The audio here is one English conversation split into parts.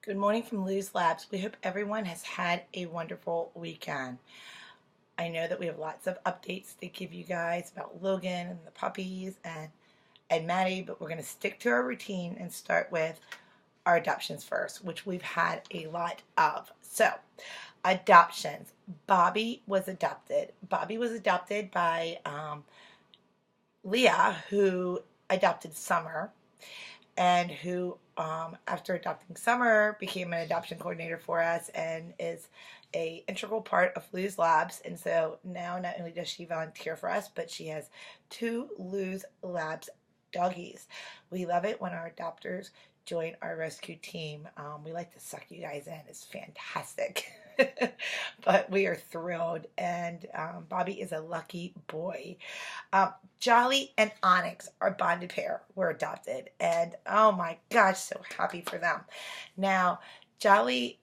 Good morning from Lou's Labs. We hope everyone has had a wonderful weekend. I know that we have lots of updates to give you guys about Logan and the puppies and Maddie, but we're going to stick to our routine and start with our adoptions first, which we've had a lot of. So, adoptions. Bobby was adopted. Bobby was adopted by Leah, who adopted Summer, and who, after adopting Summer, became an adoption coordinator for us and is a integral part of Lou's Labs. And so now not only does she volunteer for us, but she has two Lou's Labs doggies. We love it when our adopters join our rescue team. We like to suck you guys in. It's fantastic. But we are thrilled, and Bobby is a lucky boy. Jolly and Onyx, our bonded pair, were adopted, and oh my gosh, so happy for them. Now, Jolly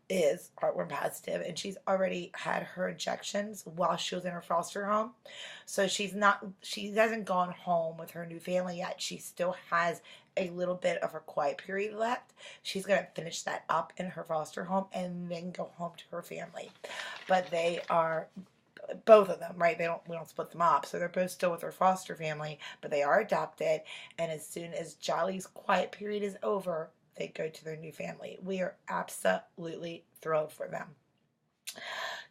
is heartworm positive, and she's already had her injections while she was in her foster home. So she hasn't gone home with her new family yet. She still has a little bit of her quiet period left. She's going to finish that up in her foster home and then go home to her family. But they are both of them, right? We don't split them up, so they're both still with their foster family, but they are adopted. And as soon as Jolly's quiet period is over, they go to their new family. We are absolutely thrilled for them.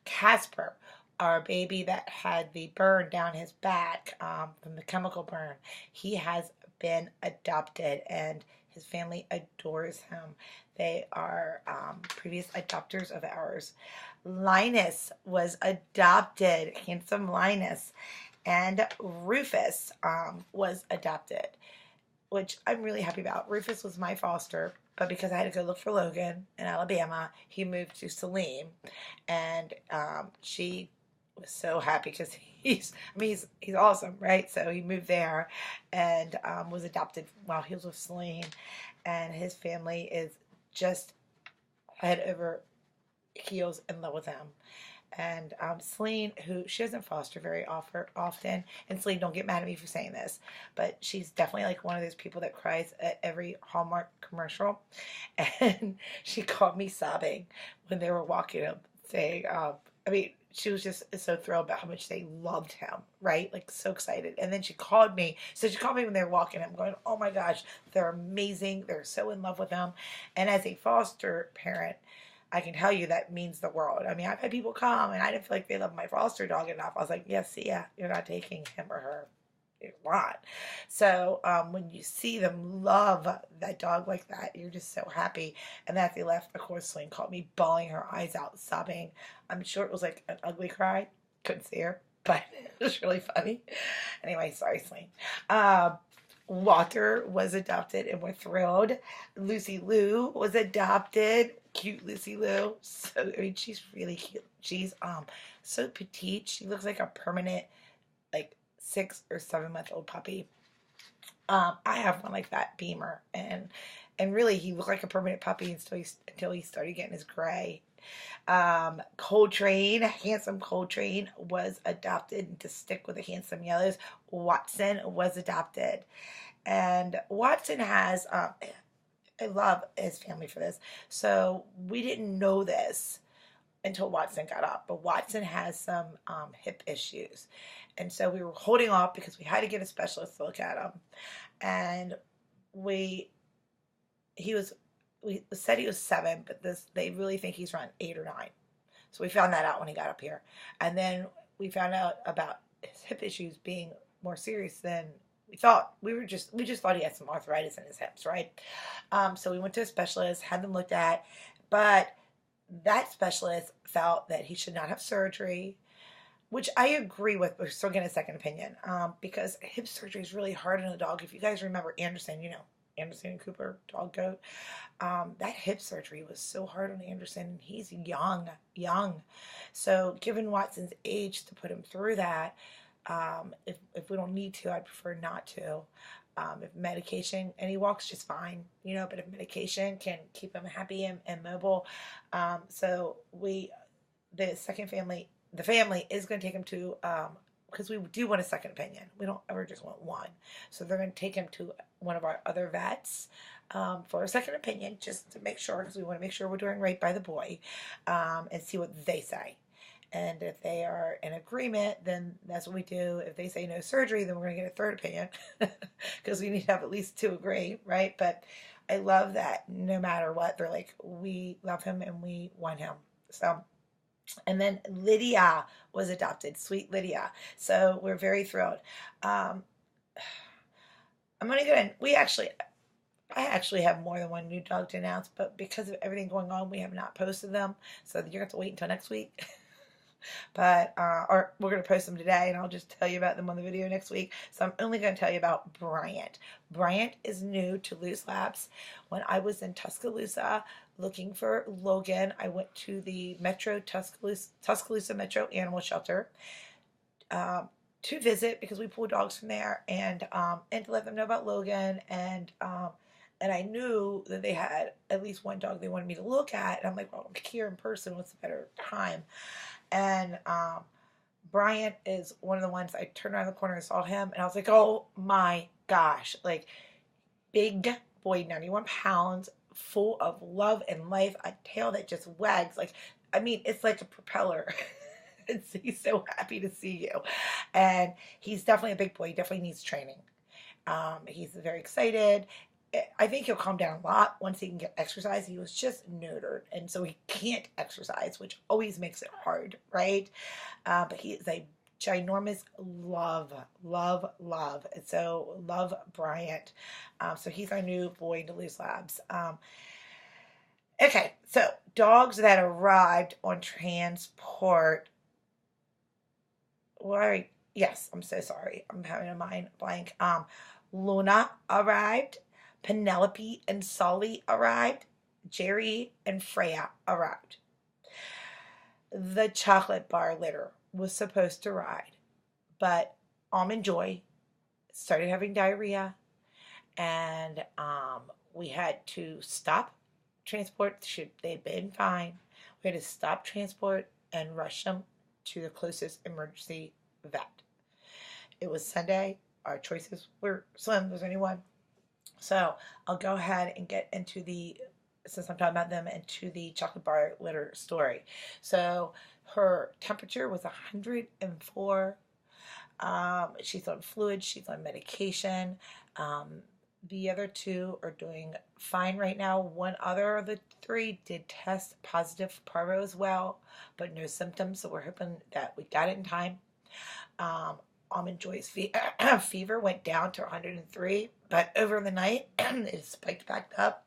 Casper, our baby that had the burn down his back from the chemical burn, he has been adopted, and his family adores him. They are previous adopters of ours. Linus was adopted, handsome Linus, and Rufus was adopted, which I'm really happy about. Rufus was my foster, but because I had to go look for Logan in Alabama, he moved to Saline, and she was so happy because he's awesome, right? So he moved there and was adopted while he was with Saline, and his family is just head over heels in love with him. And Celine, who she doesn't foster very often, and Celine, don't get mad at me for saying this, but she's definitely like one of those people that cries at every Hallmark commercial. And she called me sobbing when they were walking up, saying, she was just so thrilled about how much they loved him, right? Like, so excited. And then she called me. So she called me when they were walking. I'm going, oh my gosh, they're amazing. They're so in love with him. And as a foster parent, I can tell you that means the world. I mean, I've had people come and I didn't feel like they loved my foster dog enough. I was like, yes, yeah, you're not taking him or her. You're not. So when you see them love that dog like that, you're just so happy. And as they left, of course, Celine called me bawling her eyes out, sobbing. I'm sure it was like an ugly cry. Couldn't see her, but it was really funny. Anyway, sorry, Celine. Walter was adopted, and we're thrilled. Lucy Lou was adopted. Cute Lucy Lou. So she's really cute. She's so petite. She looks like a permanent, like, 6 or 7 month old puppy. I have one like that, Beamer, and really he looked like a permanent puppy until he started getting his gray. Coltrane, handsome Coltrane, was adopted to stick with the handsome yellows. Watson was adopted, and Watson has I love his family for this. So we didn't know this until Watson got up, but Watson has some hip issues, and so we were holding off because we had to get a specialist to look at him, and we said he was 7, but they really think he's around 8 or 9. So we found that out when he got up here, and then we found out about his hip issues being more serious than we thought. We just thought he had some arthritis in his hips, right? So we went to a specialist, had them looked at, but that specialist felt that he should not have surgery, which I agree with, but we're still getting a second opinion, because hip surgery is really hard on a dog. If you guys remember Anderson, Anderson and Cooper, dog goat, that hip surgery was so hard on Anderson. He's young. So given Watson's age to put him through that, if we don't need to, I'd prefer not to. If medication, and he walks just fine, but if medication can keep him happy and mobile, so the family is going to take him to, because we do want a second opinion. We don't ever just want one. So they're going to take him to one of our other vets, for a second opinion, just to make sure, because we want to make sure we're doing right by the boy, and see what they say. And if they are in agreement, then that's what we do. If they say no surgery, then we're going to get a third opinion because we need to have at least two agree, right? But I love that no matter what, they're like, we love him and we want him. So, and then Lydia was adopted, sweet Lydia. So we're very thrilled. Um, I'm going to get in. I actually have more than one new dog to announce, but because of everything going on, we have not posted them. So you're going to have to wait until next week. But or we're going to post them today, and I'll just tell you about them on the video next week. So I'm only going to tell you about Bryant. Bryant is new to Loose Labs. When I was in Tuscaloosa looking for Logan, I went to the Tuscaloosa Metro Animal Shelter to visit because we pull dogs from there, and to let them know about Logan, and I knew that they had at least one dog they wanted me to look at, and I'm like, well, I'm here in person. What's a better time? And Bryant is one of the ones I turned around the corner and saw him, and I was like, oh my gosh, like big boy, 91 pounds, full of love and life, a tail that just wags. Like, I mean, it's like a propeller. He's so happy to see you. And he's definitely a big boy. He definitely needs training. He's very excited. I think he'll calm down a lot once he can get exercise. He was just neutered, and so he can't exercise, which always makes it hard, right? But he is a ginormous love. And so love Bryant. So he's our new boy to Loose Labs. Okay, so dogs that arrived on transport. Yes, I'm so sorry. I'm having a mind blank. Luna arrived. Penelope and Sully arrived. Jerry and Freya arrived. The chocolate bar litter was supposed to ride, but Almond Joy started having diarrhea, and we had to stop transport. They'd been fine. We had to stop transport and rush them to the closest emergency vet. It was Sunday. Our choices were slim. There's only one. So I'll go ahead and get into since I'm talking about them, into the chocolate bar litter story. So her temperature was 104. She's on fluids. She's on medication. The other two are doing fine right now. One other of the three did test positive for parvo as well, but no symptoms. So we're hoping that we got it in time. Almond Joy's fever went down to 103, but over the night it spiked back up.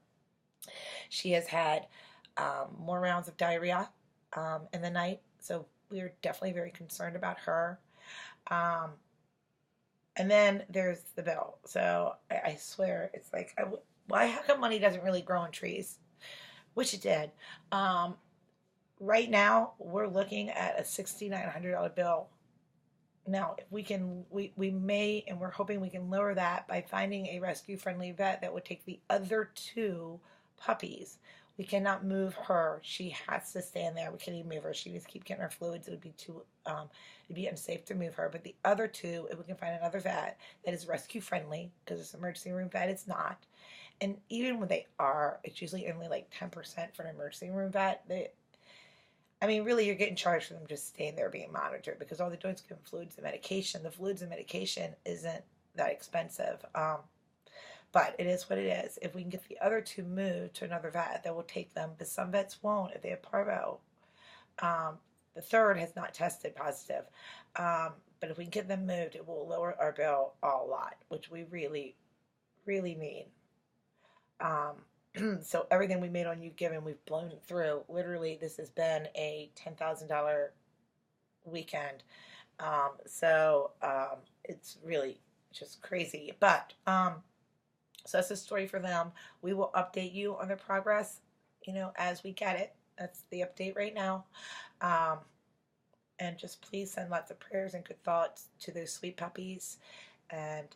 She has had more rounds of diarrhea in the night, so we're definitely very concerned about her. And then there's the bill. So I swear, it's like, how come money doesn't really grow on trees? Which it did. Right now, we're looking at a $6,900 bill. Now, if we may, and we're hoping we can lower that by finding a rescue-friendly vet that would take the other two puppies. We cannot move her. She has to stand there. We can't even move her. She needs to keep getting her fluids. It would be it'd be unsafe to move her. But the other two, if we can find another vet that is rescue-friendly, because this emergency room vet, it's not. And even when they are, it's usually only like 10% for an emergency room vet. Really, you're getting charged for them just staying there being monitored, because all they're doing is giving fluids and medication. The fluids and medication isn't that expensive, but it is what it is. If we can get the other two moved to another vet, that will take them, but some vets won't if they have parvo. The third has not tested positive, but if we can get them moved, it will lower our bill a lot, which we really, really need. So everything we made on You Given, we've blown through. Literally, this has been a $10,000 weekend. It's really just crazy. But, so that's a story for them. We will update you on the progress, as we get it. That's the update right now. And just please send lots of prayers and good thoughts to those sweet puppies. And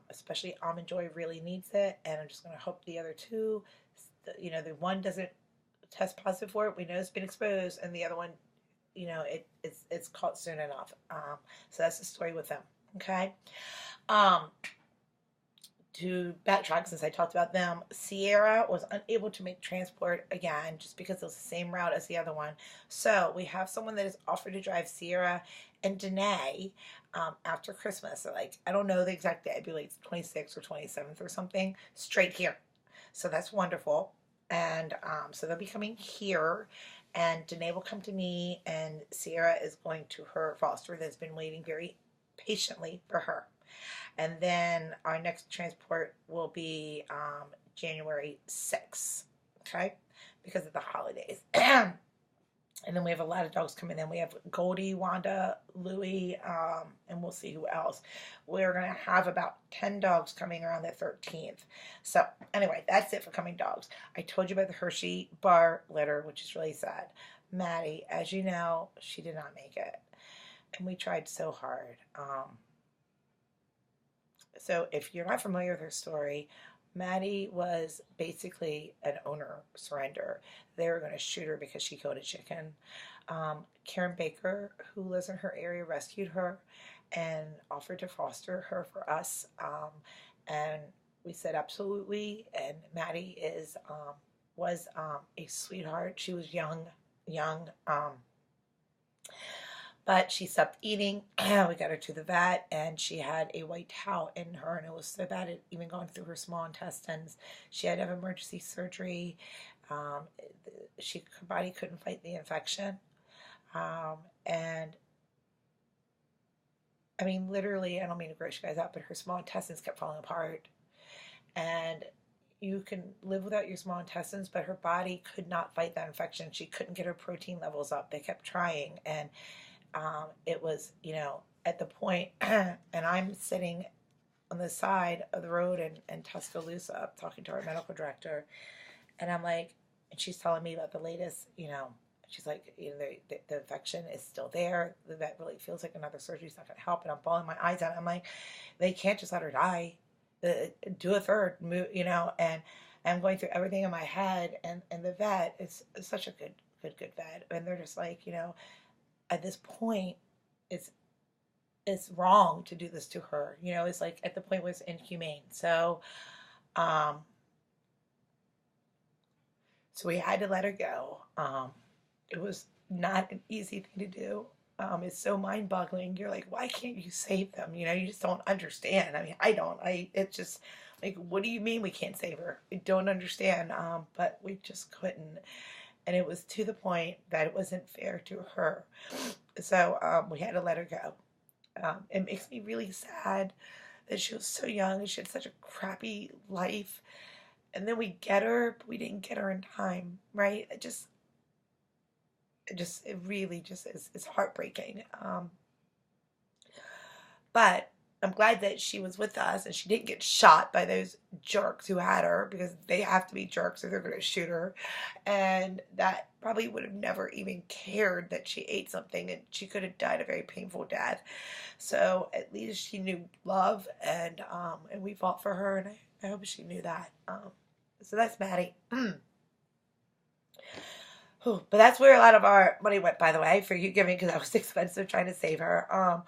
especially Almond Joy really needs it. And I'm just going to hope the other two, the one doesn't test positive for it. We know it's been exposed, and the other one, it's caught soon enough. So that's the story with them. Okay. to backtrack, since I talked about them, Sierra was unable to make transport again just because it was the same route as the other one. So we have someone that is offered to drive Sierra and Danae after Christmas. So like, I don't know the exact day. It'd be like 26th or 27th or something, straight here. So that's wonderful. And so they'll be coming here, and Danae will come to me, and Sierra is going to her foster that's been waiting very patiently for her. And then our next transport will be January 6th, okay, because of the holidays. And then we have a lot of dogs coming in. We have Goldie, Wanda, Louie, and we'll see who else. We're going to have about 10 dogs coming around the 13th. So anyway, that's it for coming dogs. I told you about the Hershey bar litter, which is really sad. Maddie, as you know, she did not make it. And we tried so hard. So if you're not familiar with her story, Maddie was basically an owner surrender. They were going to shoot her because she killed a chicken. Karen Baker, who lives in her area, rescued her and offered to foster her for us. And we said absolutely. And Maddie was a sweetheart. She was young, but she stopped eating. We got her to the vet, and she had a white towel in her, and it was so bad it even gone through her small intestines. She had to have emergency surgery. Her body couldn't fight the infection. And I mean, literally, I don't mean to gross you guys out, but her small intestines kept falling apart. And you can live without your small intestines, but her body could not fight that infection. She couldn't get her protein levels up. They kept trying, and it was, at the point, and I'm sitting on the side of the road in Tuscaloosa talking to our medical director, and I'm like, and she's telling me about the latest, she's like, the infection is still there. The vet really feels like another surgery is not going to help, and I'm bawling my eyes out. I'm like, they can't just let her die. Do a third, move, and I'm going through everything in my head, and the vet is such a good vet, and they're just like, at this point, it's wrong to do this to her. It's like at the point where it's inhumane. So we had to let her go. It was not an easy thing to do. It's so mind-boggling. You're like, why can't you save them? You just don't understand. I mean, I don't. It's just like, what do you mean we can't save her? I don't understand. But we just couldn't. And it was to the point that it wasn't fair to her. So we had to let her go. It makes me really sad that she was so young and she had such a crappy life. And then we get her, but we didn't get her in time, right? It really just is heartbreaking. But I'm glad that she was with us and she didn't get shot by those jerks who had her, because they have to be jerks or they're going to shoot her. And that probably would have never even cared that she ate something, and she could have died a very painful death. So at least she knew love, and we fought for her, and I hope she knew that. So that's Maddie. But that's where a lot of our money went, by the way, for you giving, because that was expensive trying to save her.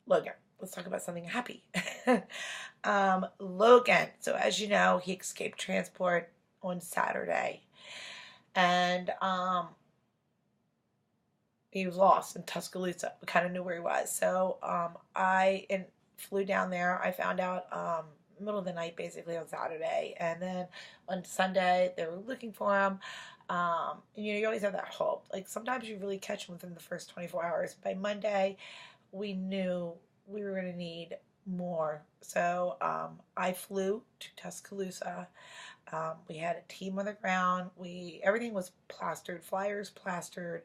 Logan. Let's talk about something happy. Logan. So as you know, he escaped transport on Saturday. And he was lost in Tuscaloosa. We kind of knew where he was. So I flew down there. I found out middle of the night, basically, on Saturday. And then on Sunday, they were looking for him. And you always have that hope. Like, sometimes you really catch him within the first 24 hours. By Monday, we knew we were going to need more. So I flew to Tuscaloosa. We had a team on the ground. Everything was plastered, flyers plastered.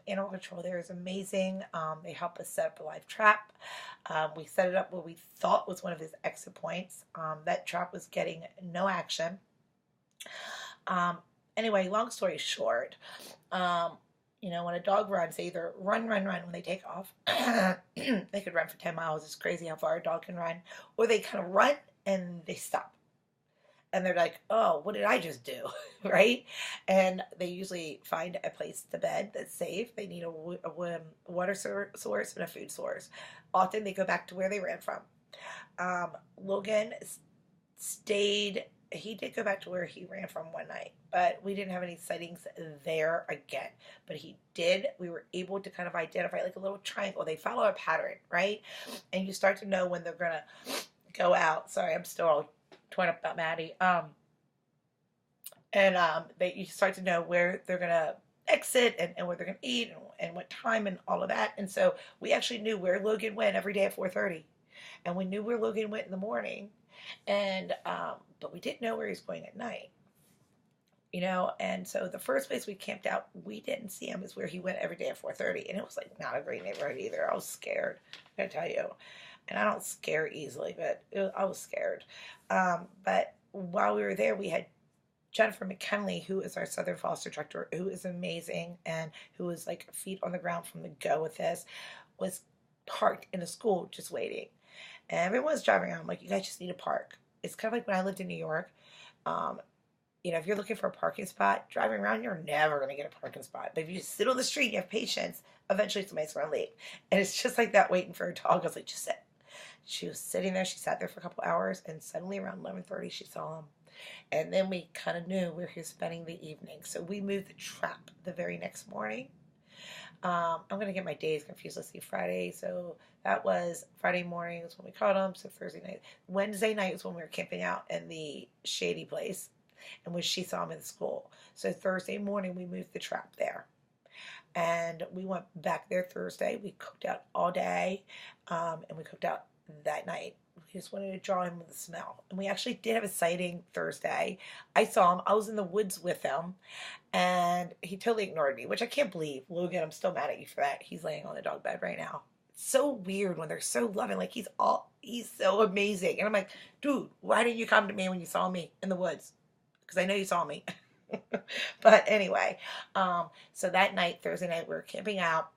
Animal control there is amazing. They helped us set up a live trap. We set it up where we thought was one of his exit points. That trap was getting no action. Anyway, long story short, when a dog runs, they either run when they take off. They could run for 10 miles. It's crazy how far a dog can run. Or they kind of run and they stop. and they're like, oh, what did I just do? Right? And they usually find a place to bed that's safe. They need a water source and a food source. Often they go back to where they ran from. Logan stayed, he did go back to where he ran from one night, but we didn't have any sightings there again. But he did, we were able to kind of identify like a little triangle. They follow a pattern, right? And you start to know when they're going to go out. Sorry, I'm still all torn up about Maddie. You start to know where they're going to exit and where they're going to eat and what time and all of that. And so we actually knew where Logan went every day at 4:30. And we knew where Logan went in the morning. And but we didn't know where he was going at night. And so the first place we camped out, we didn't see him, is where he went every day at 4:30. And it was like not a great neighborhood either. I was scared, I gotta tell you. And I don't scare easily, but I was scared. But while we were there, we had Jennifer McKinley, who is our Southern Foster Director, who is amazing and who was like feet on the ground from the go with this, was parked in a school just waiting. And everyone's driving around. I'm like, you guys just need a park. It's kind of like when I lived in New York. If you're looking for a parking spot, driving around, you're never going to get a parking spot. But if you just sit on the street and you have patience, eventually somebody's going to leave. And it's just like that waiting for a dog. I was like, just sit. She was sitting there. She sat there for a couple hours. And suddenly around 11:30, she saw him. And then we kind of knew where he was spending the evening. So we moved the trap the very next morning. I'm going to get my days confused. Let's see, Friday. So that was Friday morning was when we caught him. So Thursday night. Wednesday night was when we were camping out in the shady place, and when she saw him in school. So Thursday morning, we moved the trap there. And we went back there Thursday. We cooked out all day, and we cooked out that night. We just wanted to draw him with the smell. And we actually did have a sighting Thursday. I saw him. I was in the woods with him, and he totally ignored me, which I can't believe. Logan, I'm still mad at you for that. He's laying on the dog bed right now. It's so weird when they're so loving. Like, he's so amazing. And I'm like, dude, why didn't you come to me when you saw me in the woods? Because I know you saw me. But anyway, so that night, Thursday night, we were camping out,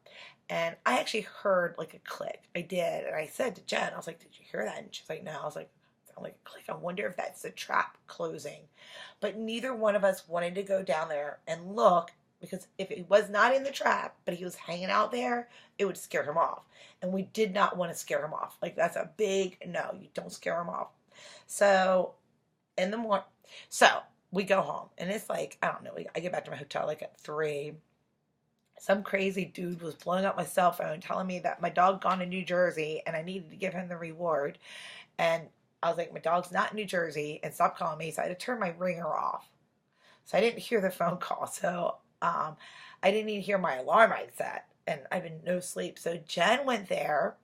and I actually heard like a click. I did, and I said to Jen, I was like, did you hear that? And she's like, no. I was like, it sounded like a click. I wonder if that's the trap closing. But neither one of us wanted to go down there and look, because if it was not in the trap, but he was hanging out there, it would scare him off. And we did not want to scare him off. Like, that's a big no. You don't scare him off. So in the morning, we go home, and it's like, I don't know, I get back to my hotel like at 3. Some crazy dude was blowing up my cell phone telling me that my dog gone to New Jersey and I needed to give him the reward. And I was like, my dog's not in New Jersey, and stop calling me. So I had to turn my ringer off. So I didn't hear the phone call. So I didn't even hear my alarm I'd set, and I've been no sleep. So Jen went there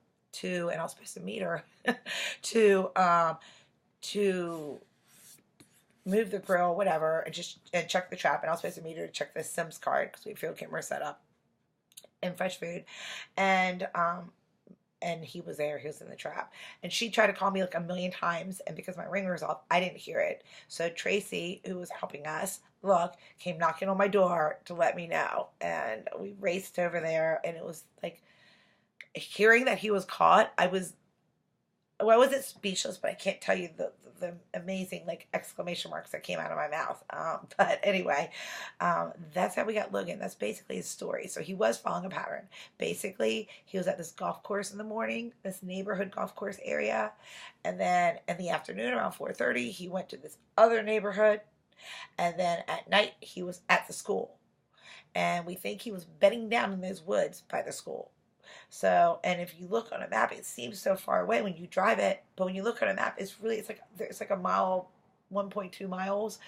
and I was supposed to meet her to move the grill, whatever, and check the trap. And I was supposed to meet her to check the Sims card because we have field camera set up and fresh food. And he was there. He was in the trap. And she tried to call me like a million times, and because my ringer was off, I didn't hear it. So Tracy, who was helping us look, came knocking on my door to let me know. And we raced over there, and it was like, hearing that he was caught, I wasn't speechless, but I can't tell you the amazing like exclamation marks that came out of my mouth. But anyway, that's how we got Logan. That's basically his story. So he was following a pattern. Basically, he was at this golf course in the morning, this neighborhood golf course area, and then in the afternoon around 4:30, he went to this other neighborhood, and then at night he was at the school. And we think he was bedding down in those woods by the school. So, and if you look on a map, it seems so far away when you drive it, but when you look on a map, it's like a mile, 1.2 miles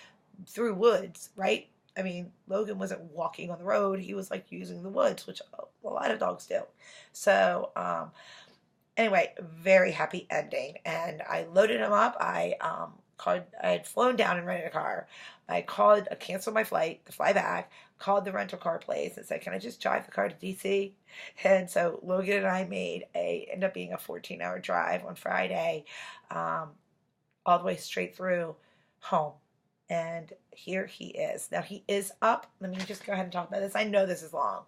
through woods, right? I mean, Logan wasn't walking on the road. He was like using the woods, which a lot of dogs do. So, anyway, very happy ending. And I loaded him up. I had flown down and rented a car. I canceled my flight to fly back, called the rental car place and said, can I just drive the car to DC? And so Logan and I ended up being a 14-hour drive on Friday, all the way straight through home. And here he is. Now he is up. Let me just go ahead and talk about this. I know this is long.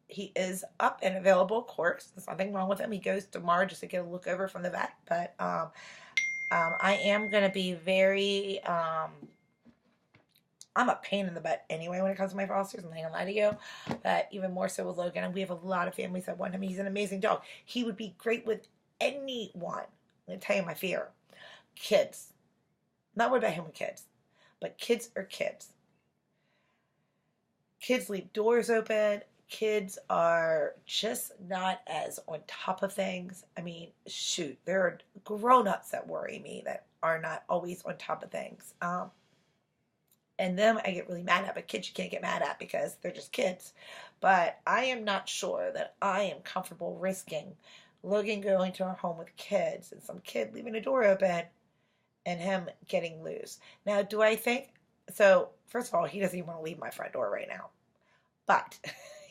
He is up and available, of course. There's nothing wrong with him. He goes tomorrow just to get a look over from the vet. But I am going to be very, I'm a pain in the butt anyway when it comes to my fosters. I'm not going to lie to you. But even more so with Logan. And we have a lot of families that want him. He's an amazing dog. He would be great with anyone. I'm going to tell you my fear. Kids. Not worried about him with kids. But kids are kids. Kids leave doors open. Kids are just not as on top of things. I mean, shoot, there are grown-ups that worry me that are not always on top of things. And them I get really mad at, but kids you can't get mad at because they're just kids. But I am not sure that I am comfortable risking Logan going to our home with kids and some kid leaving a door open and him getting loose. Now, do I think so? First of all, he doesn't even want to leave my front door right now, but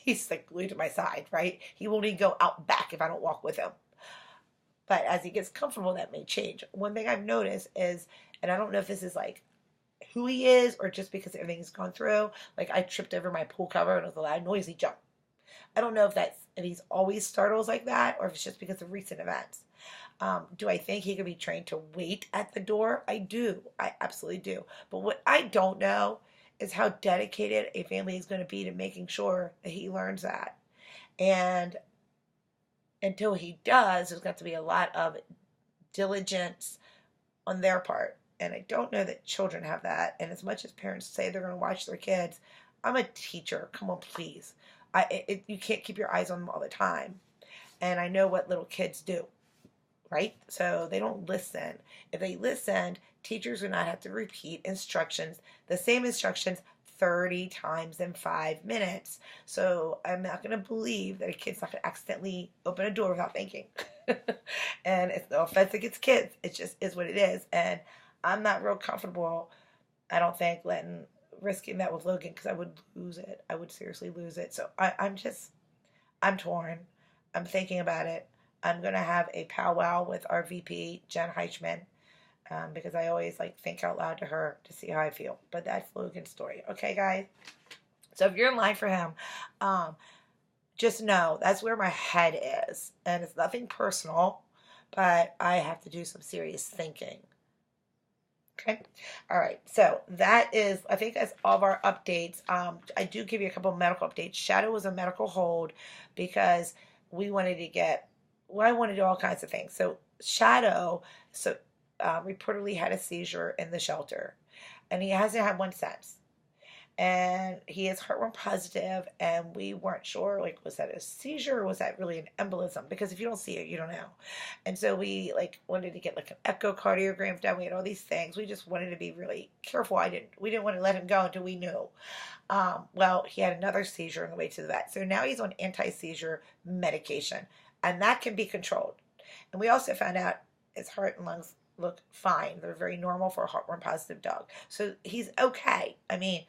he's like glued to my side, right? He won't even go out back if I don't walk with him. But as he gets comfortable, that may change. One thing I've noticed is, and I don't know if this is like who he is or just because everything's gone through. Like I tripped over my pool cover and it was a loud noisy jump. I don't know if he's always startles like that or if it's just because of recent events. Do I think he could be trained to wait at the door? I do. I absolutely do. But what I don't know is how dedicated a family is going to be to making sure that he learns that. And until he does, there's got to be a lot of diligence on their part. And I don't know that children have that. And as much as parents say they're going to watch their kids, I'm a teacher. Come on, please. You can't keep your eyes on them all the time. And I know what little kids do, right? So they don't listen. If they listened, teachers would not have to repeat instructions, the same instructions 30 times in 5 minutes. So I'm not going to believe that a kid's not going to accidentally open a door without thinking. And it's no offense against kids. It just is what it is. And I'm not real comfortable, I don't think, risking that with Logan because I would lose it. I would seriously lose it. So I'm torn. I'm thinking about it. I'm going to have a powwow with our VP, Jen Heichman, because I always like think out loud to her to see how I feel. But that's Logan's story. Okay, guys? So if you're in line for him, just know that's where my head is. And it's nothing personal, but I have to do some serious thinking. Okay. All right. So that is, I think that's all of our updates. I do give you a couple of medical updates. Shadow was a medical hold because we wanted to I wanted to do all kinds of things. So Shadow, reportedly had a seizure in the shelter and he hasn't had one since. And he is heartworm positive, and we weren't sure, like, was that a seizure or was that really an embolism? Because if you don't see it, you don't know. And so we like wanted to get like an echocardiogram done. We had all these things. We just wanted to be really careful. We didn't want to let him go until we knew. Well, he had another seizure on the way to the vet, so now he's on anti-seizure medication, and that can be controlled. And we also found out his heart and lungs look fine. They're very normal for a heartworm positive dog, so he's okay. I mean,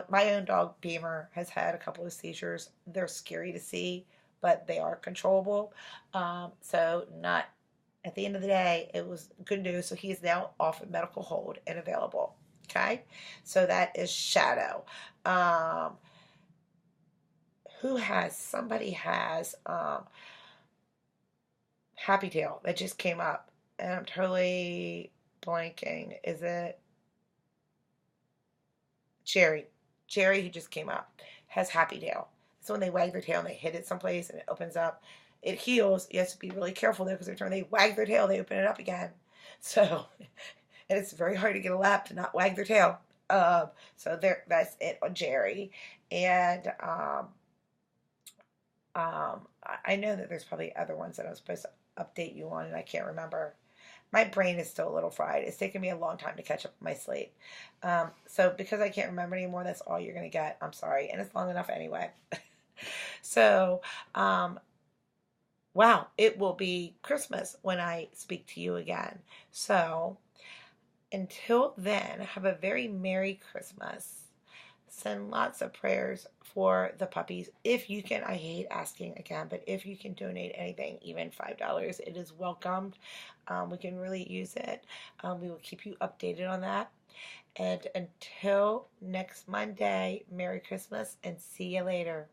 my own dog Beamer has had a couple of seizures. They're scary to see, but they are controllable. So not at the end of the day, it was good news. So he is now off of medical hold and available. Okay, so that is Shadow. Somebody has Happy Tail that just came up, and I'm totally blanking. Is it Jerry? Jerry, who just came up, has Happy Tail. So when they wag their tail and they hit it someplace and it opens up, it heals. You have to be really careful though, because every time they wag their tail, they open it up again. So, and it's very hard to get a lap to not wag their tail. That's it on Jerry. And I know that there's probably other ones that I'm supposed to update you on, and I can't remember. My brain is still a little fried. It's taken me a long time to catch up with my sleep. So because I can't remember anymore, that's all you're going to get. I'm sorry. And it's long enough anyway. So, wow, it will be Christmas when I speak to you again. So until then, have a very Merry Christmas. Send lots of prayers for the puppies. If you can, I hate asking again, but if you can donate anything, even $5, it is welcomed. We can really use it. We will keep you updated on that. And until next Monday, Merry Christmas and see you later.